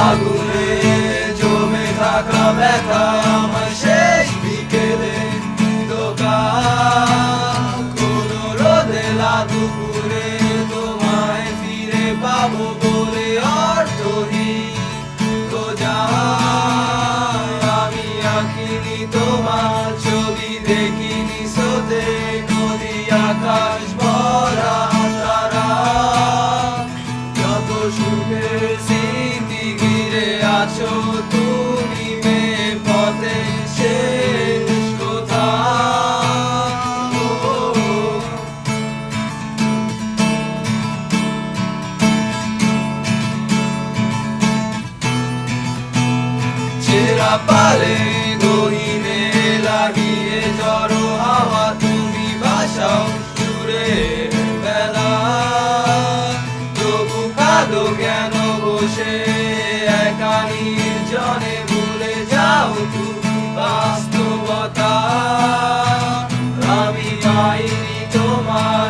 আগুনে জমে থাকা ব্যথা আমার শেষ বিকেলে দোকান কোনো রোদেলা দুপুরে তোমায় ফিরে পাবো বলে অর্থহীন খোঁজা আমি আঁকিনি তোমার ছবি দেখিনি স্রোতে নদী আকাশ ভরা তারা যত সুখের স্মৃতি ঘিরে আছো তুমি মেয়ে পথে শেষ কোথা ছেঁড়া পালে গহীনে লাগিয়ে জড়ো হাওয়া তুমি ভাষাও সুরে বেলা তবু কাঁদো কেন বসে একা নির্জনে ভুলে যাও তুমি বাস্তবতা আমি পাইনি তোমার